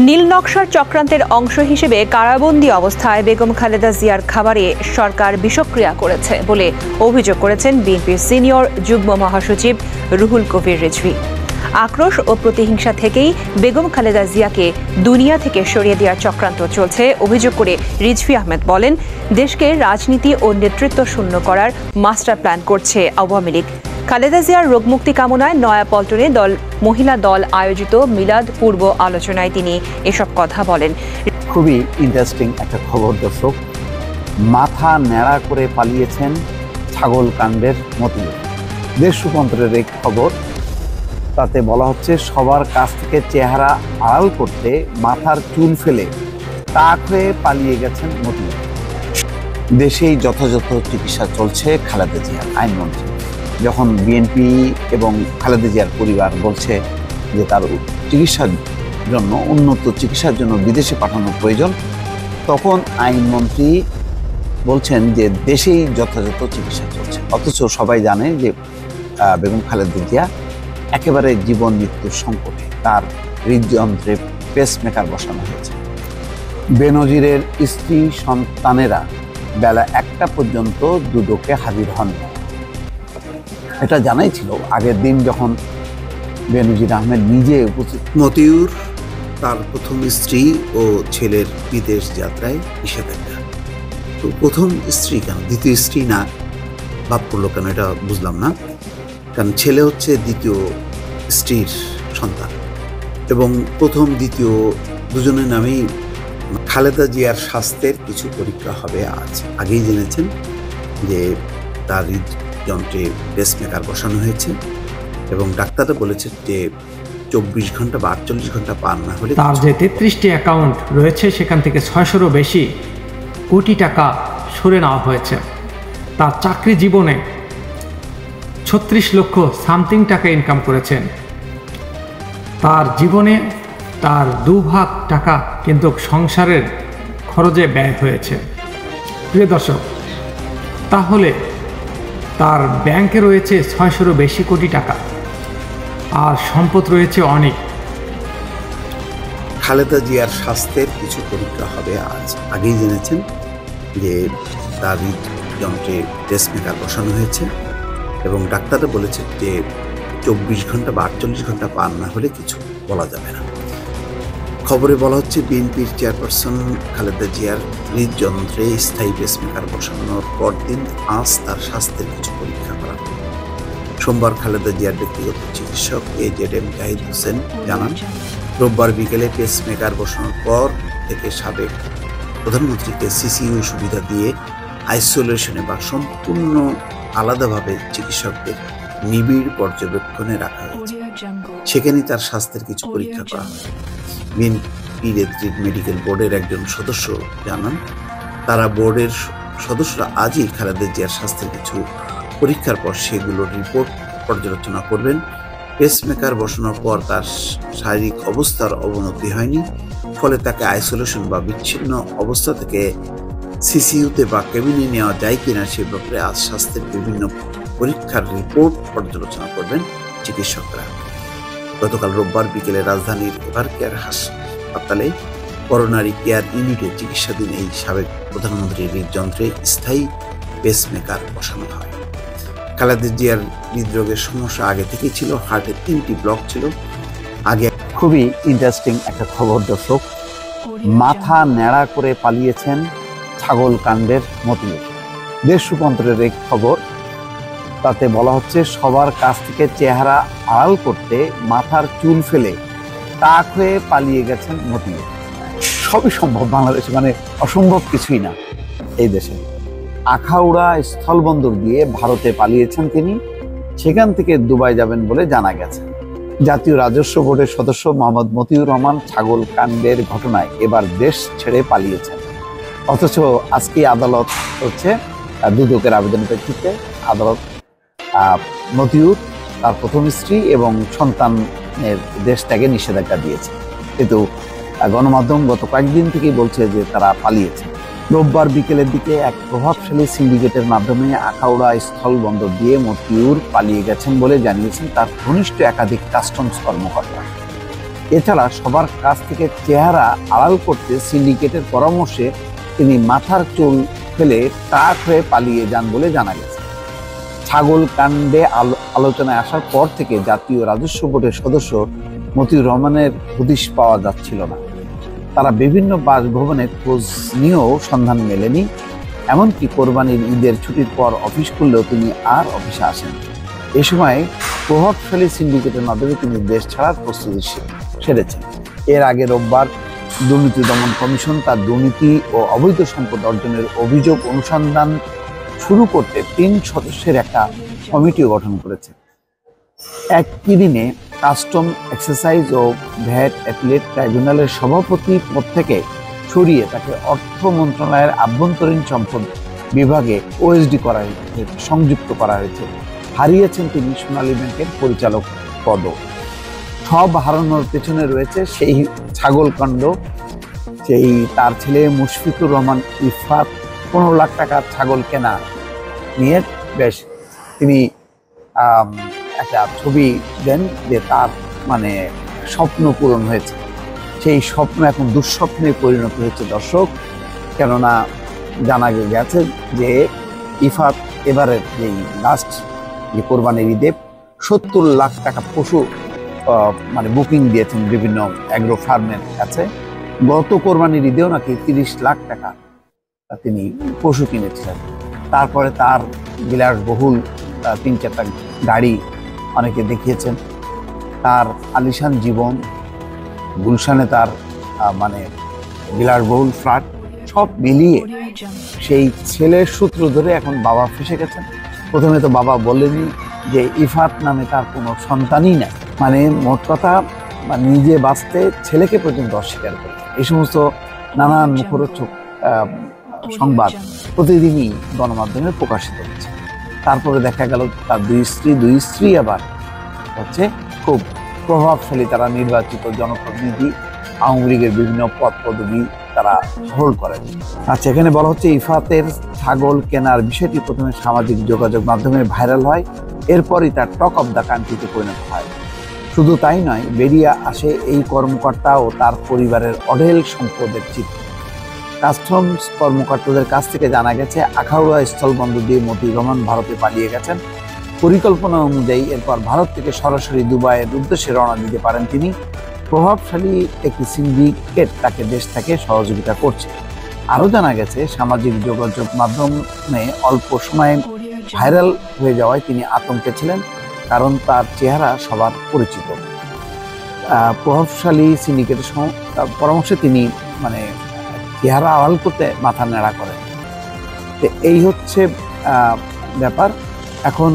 নীল নকশার চক্রান্তের অংশ হিসেবে কারাবন্দী অবস্থায় বেগম খালেদা জিয়ার খাবারে সরকার বিষক্রিয়া করেছে বলে অভিযোগ করেছেন বিএনপির সিনিয়র যুগ্ম মহাসচিব রুহুল কবির রিজভী। আক্রোশ ও প্রতিহিংসা থেকেই বেগম খালেদা জিয়াকে দুনিয়া থেকে সরিয়ে দেওয়ার চক্রান্ত চলছে অভিযোগ করে রিজভী আহমেদ বলেন, দেশকে রাজনীতি ও নেতৃত্ব শূন্য করার মাস্টার প্ল্যান করছে আওয়ামী লীগ। খালেদা জিয়ার রোগমুক্তি কামনায় নয়াপল্টনে মহিলা দল আয়োজিত মিলাদ পূর্ব আলোচনায় তিনি এসব কথা বলেন। খুবই ইন্টারেস্টিং একটা খবর দর্শক, মাথা ন্যাড়া করে পালিয়েছেন ছাগল কাণ্ডের মতিউর। দেশ রূপান্তরের এই খবর, তাতে বলা হচ্ছে সবার কাছ থেকে চেহারা আড়াল করতে মাথার চুল ফেলে টাক হয়ে পালিয়ে গেছেন মতিউর। দেশেই যথাযথ চিকিৎসা চলছে খালেদা জিয়ার। আইনমন্ত্রী যখন বিএনপি এবং খালেদা জিয়ার পরিবার বলছে যে তার চিকিৎসার জন্য, উন্নত চিকিৎসার জন্য বিদেশে পাঠানো প্রয়োজন, তখন আইনমন্ত্রী বলছেন যে দেশেই যথাযথ চিকিৎসা চলছে। অথচ সবাই জানে যে বেগম খালেদা জিয়া একেবারে জীবন মৃত্যুর সংকটে, তার হৃদযন্ত্রে পেসমেকার বসানো হয়েছে। বেনজিরের স্ত্রী সন্তানেরা বেলা 1টা পর্যন্ত দুদকে হাজির হন। এটা জানাই ছিল আগের দিন যখন বেনজির আহমেদ নিজে উপস্থিত। মতিউর তার প্রথম স্ত্রী ও ছেলের বিদেশ যাত্রায় নিষেধাজ্ঞা। তো প্রথম স্ত্রী কেন, দ্বিতীয় স্ত্রী না ভাব করলো কেন, এটা বুঝলাম না। কারণ ছেলে হচ্ছে দ্বিতীয় স্ত্রীর সন্তান এবং প্রথম দ্বিতীয় দুজনের নামেই। খালেদা জিয়ার স্বাস্থ্যের কিছু পরীক্ষা হবে আজ। আগেই জেনেছেন যে তার হৃদযন্ত্রে পেসমেকার বসানো হয়েছে এবং ডাক্তাররা বলেছে যে 24 ঘন্টা বা 48 ঘন্টা পার না হলে তার যে 33টি অ্যাকাউন্ট রয়েছে সেখান থেকে 600-রও বেশি কোটি টাকা সরে নেওয়া হয়েছে। তার চাকরি জীবনে 36 লক্ষ সামথিং টাকা ইনকাম করেছেন। তার জীবনে তার 2 ভাগ টাকা কিন্তু সংসারের খরচে ব্যয় হয়েছে। প্রিয় দর্শক, তাহলে তার ব্যাংকে রয়েছে 600-রও বেশি কোটি টাকা আর সম্পদ রয়েছে অনেক। খালেদা জিয়ার স্বাস্থ্যের কিছু পরীক্ষা হবে আজ। আগেই জেনেছেন যে তার হৃদযন্ত্রে পেসমেকার বসানো হয়েছে এবং ডাক্তাররা বলেছে যে 24 ঘন্টা বা 48 ঘন্টা পার না হলে কিছু বলা যাবে না। খবরে বলা হচ্ছে বিএনপির চেয়ারপারসন খালেদা জিয়ার হৃদযন্ত্রে স্থায়ী পেসমেকার বসানোর পরদিন আজ তার স্বাস্থ্যের কিছু পরীক্ষা করা হবে। সোমবার খালেদা জিয়ার ব্যক্তিগত চিকিৎসক AZM জাহিদ হোসেন জানান, রোববার বিকেলে পেসমেকার বসানোর পর থেকে সাবেক প্রধানমন্ত্রীকে সিসিইউ সুবিধা দিয়ে আইসোলেশনে বা সম্পূর্ণ আলাদাভাবে চিকিৎসকদের নিবিড় পর্যবেক্ষণে রাখা হয়েছে। সেখানে তার স্বাস্থ্যের কিছু পরীক্ষা করা হয়। বিএনপি মেডিকেল বোর্ডের একজন সদস্য জানান, তারা বোর্ডের সদস্যরা আজই খালেদা জিয়ার স্বাস্থ্যের কিছু পরীক্ষার পর সেগুলোর রিপোর্ট পর্যালোচনা করবেন। পেসমেকার বসানোর পর তার শারীরিক অবস্থার অবনতি হয়নি, ফলে তাকে আইসোলেশন বা বিচ্ছিন্ন অবস্থা থেকে সিসিইউতে বা কেবিনে নেওয়া যায় কিনা সে ব্যাপারে আজ স্বাস্থ্যের বিভিন্ন পরীক্ষার রিপোর্ট পর্যালোচনা করবেন চিকিৎসকরা। গতকাল রোববার বিকেলে রাজধানীর এভার কেয়ার হাসপাতালে করোনারি কেয়ার ইউনিটে চিকিৎসাধীন এই সাবেক প্রধানমন্ত্রীর হৃদযন্ত্রে স্থায়ী পেসমেকার বসানো হয়। খালেদা জিয়ার হৃদরোগের সমস্যা আগে থেকেই ছিল, হার্টের 3টি ব্লক ছিল। আগে খুবই ইন্টারেস্টিং একটা খবর দর্শক, মাথা ন্যাড়া করে পালিয়েছেন ছাগল কাণ্ডের মতিউর। দেশ রূপান্তরের এই খবর, তাতে বলা হচ্ছে সবার কাছ থেকে চেহারা আড়াল করতে মাথার চুল ফেলে টাক হয়ে পালিয়ে গেছেন মতিউর। সবই সম্ভব বাংলাদেশে, মানে অসম্ভব কিছুই না এই দেশে। আখাউড়া স্থলবন্দর দিয়ে ভারতে পালিয়েছেন তিনি, সেখান থেকে দুবাই যাবেন বলে জানা গেছে। জাতীয় রাজস্ব বোর্ডের সদস্য মোহাম্মদ মতিউর রহমান ছাগল কাণ্ডের ঘটনায় এবার দেশ ছেড়ে পালিয়েছেন। অথচ আজকে আদালত হচ্ছে দুদকের আবেদনের প্রেক্ষিতে আদালত মতিউর, তার প্রথম স্ত্রী এবং সন্তানের দেশ ত্যাগে নিষেধাজ্ঞা দিয়েছে। কিন্তু গণমাধ্যম গত কয়েকদিন থেকেই বলছে যে তারা পালিয়েছে। রোববার বিকেলের দিকে এক প্রভাবশালী সিন্ডিকেটের মাধ্যমে আখাউড়া স্থল বন্দর দিয়ে মতিউর পালিয়ে গেছেন বলে জানিয়েছেন তার ঘনিষ্ঠ একাধিক কাস্টমস কর্মকর্তা। এছাড়া সবার কাছ থেকে চেহারা আড়াল করতে সিন্ডিকেটের পরামর্শে তিনি মাথার চুল ফেলে টাক হয়ে পালিয়ে যান বলে জানা গেছে। ছাগল কাণ্ডে আলোচনায় আসার পর থেকে জাতীয় রাজস্ব বোর্ডের সদস্য মতিউর রহমানের হদিশ পাওয়া যাচ্ছিল না। তারা বিভিন্ন বাসভবনে খোঁজ নিয়েও সন্ধান মেলেনি। এমনকি কোরবানির ঈদের ছুটির পর অফিস করলেও তিনি আর অফিসে আসেন। এ সময় প্রভাবশালী সিন্ডিকেটের মাধ্যমে তিনি দেশ ছাড়ার প্রস্তুতি সেরেছেন। এর আগে রোববার দুর্নীতি দমন কমিশন তার দুর্নীতি ও অবৈধ সম্পদ অর্জনের অভিযোগ অনুসন্ধান শুরু করতে 3 সদস্যের একটা কমিটিও গঠন করেছে। একই দিনে কাস্টম এক্সারসাইজ ও ভ্যাট অ্যাপিলেট ট্রাইব্যুনালের সভাপতি পদ থেকে সরিয়ে তাকে অর্থ মন্ত্রণালয়ের আভ্যন্তরীণ সম্পদ বিভাগে ওএসডি করা হয়েছে, সংযুক্ত করা হয়েছে। হারিয়েছেন তিনি সোনালী ব্যাংকের পরিচালক পদও। সব হারানোর পেছনে রয়েছে সেই ছাগলকাণ্ড। সেই তার ছেলে মুশফিকুর রহমান ইফাত 15 লাখ টাকার ছাগল কেনা নিয়ে বেশ তিনি একটা ছবি দেন যে তার মানে স্বপ্ন পূরণ হয়েছে। সেই স্বপ্ন এখন দুঃস্বপ্নে পরিণত হয়েছে দর্শক। কেননা জানা গেছে যে ইফাত এবারের যেই লাস্ট যে কোরবানির ঈদে 70 লাখ টাকা পশু মানে বুকিং দিয়েছেন বিভিন্ন অ্যাগ্রো ফার্মের কাছে। গত কোরবানির ঈদেও নাকি 30 লাখ টাকা তিনি পশু কিনেছিলেন। তারপরে তার বিলাসবহুল 3-4টা গাড়ি অনেকে দেখিয়েছেন। তার আলিশান জীবন, গুলশানে তার মানে বিলাসবহুল ফ্ল্যাট, সব মিলিয়ে সেই ছেলের সূত্র ধরে এখন বাবা ফেসে গেছেন। প্রথমে তো বাবা বলেনি যে ইফাত নামে তার কোনো সন্তানই নাই, মানে মোট কথা নিজে বাঁচতে ছেলেকে পর্যন্ত অস্বীকার করে। এই সমস্ত নানান মুখরোচক সংবাদ প্রতিদিনই গণমাধ্যমে প্রকাশিত হচ্ছে। তারপরে দেখা গেল তার দুই স্ত্রী আবার হচ্ছে খুব প্রভাবশালী, তারা নির্বাচিত জনপ্রতিনিধি, আওয়ামী লীগের বিভিন্ন পদ পদবি তারা হোল্ড করেন। আচ্ছা, এখানে বলা হচ্ছে ইফাতের ছাগল কেনার বিষয়টি প্রথমে সামাজিক যোগাযোগ মাধ্যমে ভাইরাল হয়, এরপরই তার টক অফ দ্য কান্ট্রিতে পরিণত হয়। শুধু তাই নয়, বেরিয়ে আসে এই কর্মকর্তা ও তার পরিবারের অঢেল সম্পদের চিত্র। কাস্টমস কর্মকর্তাদের কাছ থেকে জানা গেছে আখাউড়া স্থলবন্দর দিয়ে মতিউর রহমান ভারতে পালিয়ে গেছেন। পরিকল্পনা অনুযায়ী এরপর ভারত থেকে সরাসরি দুবাইয়ের উদ্দেশ্যে রওনা দিতে পারেন তিনি। প্রভাবশালী একটি সিন্ডিকেট তাকে দেশ থেকে সহযোগিতা করছে। আরও জানা গেছে সামাজিক যোগাযোগ মাধ্যমে অল্প সময়ে ভাইরাল হয়ে যাওয়ায় তিনি আতঙ্কে ছিলেন, কারণ তার চেহারা সবার পরিচিত। প্রভাবশালী সিন্ডিকেটের পরামর্শে তিনি মানে চেহারা আড়াল করতে মাথা নেড়া করেন। এই হচ্ছে ব্যাপার। এখন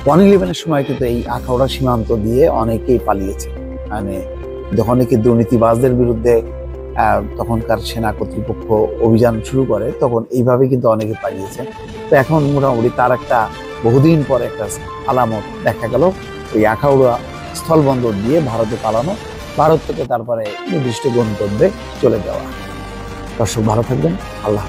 1/11-এর সময় কিন্তু এই আখাউড়া সীমান্ত দিয়ে অনেকেই পালিয়েছে। মানে যখন নাকি দুর্নীতিবাজদের বিরুদ্ধে তখনকার সেনা কর্তৃপক্ষ অভিযান শুরু করে, তখন এইভাবে কিন্তু অনেকে পালিয়েছে। তো এখন মোটামুটি তার একটা বহুদিন পরে একটা আলামত দেখা গেল, এই আখাউড়া স্থলবন্দর দিয়ে ভারতে পালানো, ভারত থেকে তারপরে নির্দিষ্ট গন্তব্যে চলে যাওয়া। দর্শক ভালো থাকবেন, আল্লাহ।